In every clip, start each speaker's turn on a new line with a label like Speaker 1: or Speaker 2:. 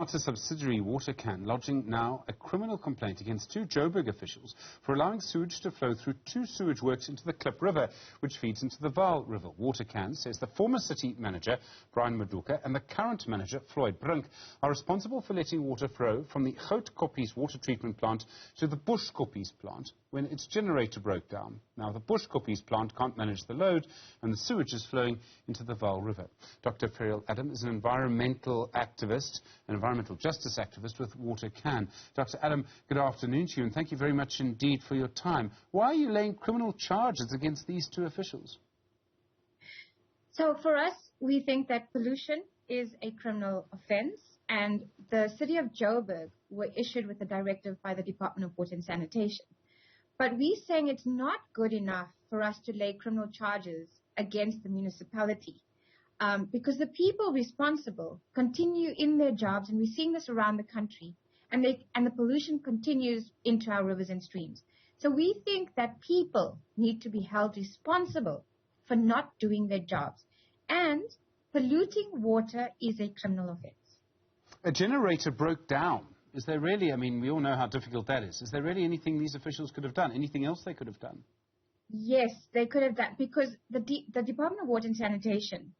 Speaker 1: OUTA subsidiary WaterCan lodging now a criminal complaint against two Joburg officials for allowing sewage to flow through two sewage works into the Klip River, which feeds into the Vaal River. WaterCan says the former city manager, Brian Maduka, and the current manager, Floyd Brink, are responsible for letting water flow from the Groot water treatment plant to the Bush plant when its generator broke down. Now, the Bush plant can't manage the load, and the sewage is flowing into the Vaal River. Dr. Ferrial Adam is an environmental activist, an environmental justice activist with WaterCan. Dr. Adam, good afternoon to you, and thank you very much indeed for your time. Why are you laying criminal charges against these two officials?
Speaker 2: So for us, we think that pollution is a criminal offence, and the city of Joburg were issued with a directive by the Department of Water and Sanitation. But we're saying it's not good enough for us to lay criminal charges against the municipality. Because the people responsible continue in their jobs, and we're seeing this around the country, and the pollution continues into our rivers and streams. So we think that people need to be held responsible for not doing their jobs. And polluting water is a criminal offense.
Speaker 1: A generator broke down. Is there really, I mean, we all know how difficult that is. Is there really anything these officials could have done? Anything else they could have done?
Speaker 2: Yes, they could have done, because the Department of Water and Sanitation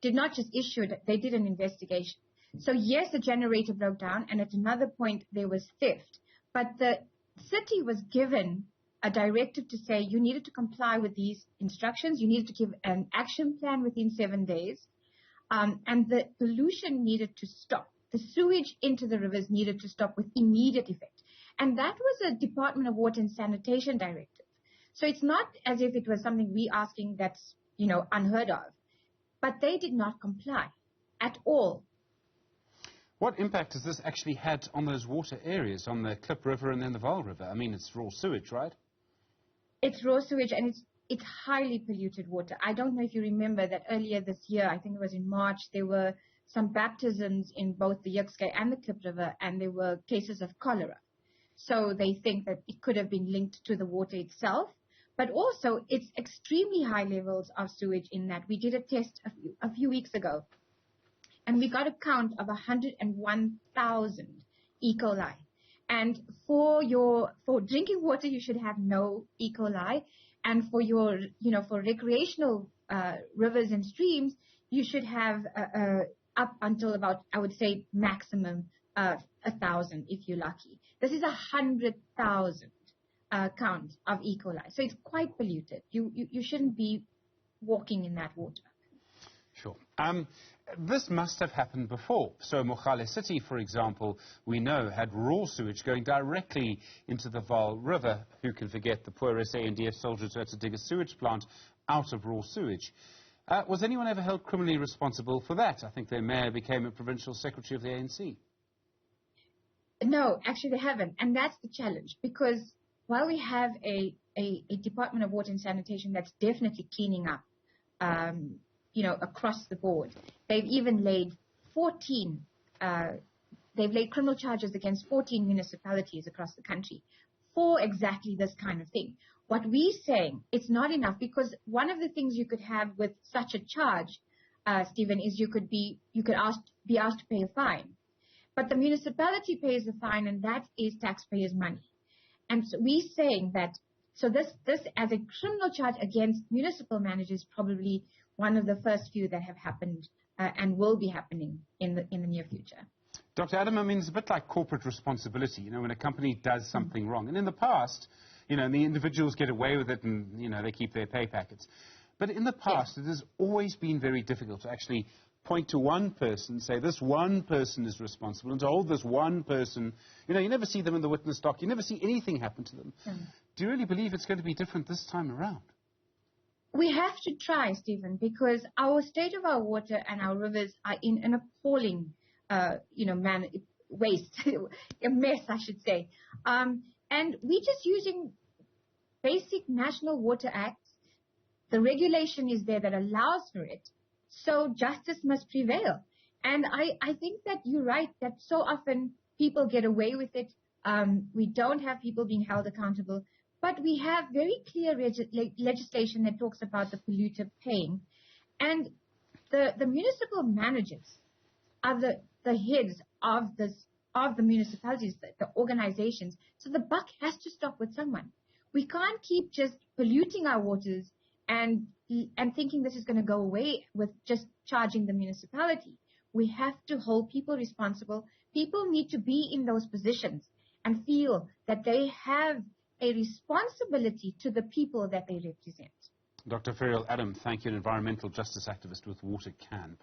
Speaker 2: did not just issue it, they did an investigation. So yes, the generator broke down, and at another point there was theft. But the city was given a directive to say you needed to comply with these instructions, you needed to give an action plan within 7 days, and the pollution needed to stop. The sewage into the rivers needed to stop with immediate effect. And that was a Department of Water and Sanitation directive. So it's not as if it was something we're asking that's, unheard of. But they did not comply at all.
Speaker 1: What impact has this actually had on those water areas, on the Klip River and then the Vaal River? I mean, it's raw sewage, right?
Speaker 2: It's raw sewage, and it's highly polluted water. I don't know if you remember that earlier this year, I think it was in March, there were some baptisms in both the Joburg and the Klip River, and there were cases of cholera. So they think that it could have been linked to the water itself. But also, it's extremely high levels of sewage in that. We did a test a few weeks ago, and we got a count of 101,000 E. coli. And for drinking water, you should have no E. coli. And for your, for recreational rivers and streams, you should have up until about, I would say, maximum 1,000 if you're lucky. This is 100,000. Count of E. coli. So it's quite polluted. You shouldn't be walking in that water.
Speaker 1: Sure. This must have happened before. So Mogale City, for example, we know had raw sewage going directly into the Vaal River. Who can forget the poor SANDF soldiers who had to dig a sewage plant out of raw sewage? Was anyone ever held criminally responsible for that? I think their mayor became a provincial secretary of the ANC.
Speaker 2: No, actually they haven't. And that's the challenge, because while we have a Department of Water and Sanitation that's definitely cleaning up, across the board, they've even laid criminal charges against 14 municipalities across the country for exactly this kind of thing. What we're saying, it's not enough, because one of the things you could have with such a charge, Stephen, is you could be asked to pay a fine. But the municipality pays the fine, and that is taxpayers' money. And so we're saying that, so this as a criminal charge against municipal managers, probably one of the first few that have happened and will be happening in the near future.
Speaker 1: Dr. Adam, I mean, it's a bit like corporate responsibility, when a company does something wrong. And in the past, the individuals get away with it and, they keep their pay packets. But in the past, yes, it has always been very difficult to actually point to one person, say this one person is responsible, and to hold this one person, you never see them in the witness dock, you never see anything happen to them. Do you really believe it's going to be different this time around?
Speaker 2: We have to try, Stephen, because our state of our water and our rivers are in an appalling, waste, a mess, I should say. And we're just using basic National Water Acts. The regulation is there that allows for it. So justice must prevail. And I think that you're right, that so often people get away with it. We don't have people being held accountable. But we have very clear legislation that talks about the polluter paying. And the municipal managers are the the heads of the municipalities, the organizations. So the buck has to stop with someone. We can't keep just polluting our waters and thinking this is going to go away with just charging the municipality. We have to hold people responsible. People need to be in those positions and feel that they have a responsibility to the people that they represent.
Speaker 1: Dr. Ferrial Adam, thank you, an environmental justice activist with WaterCan.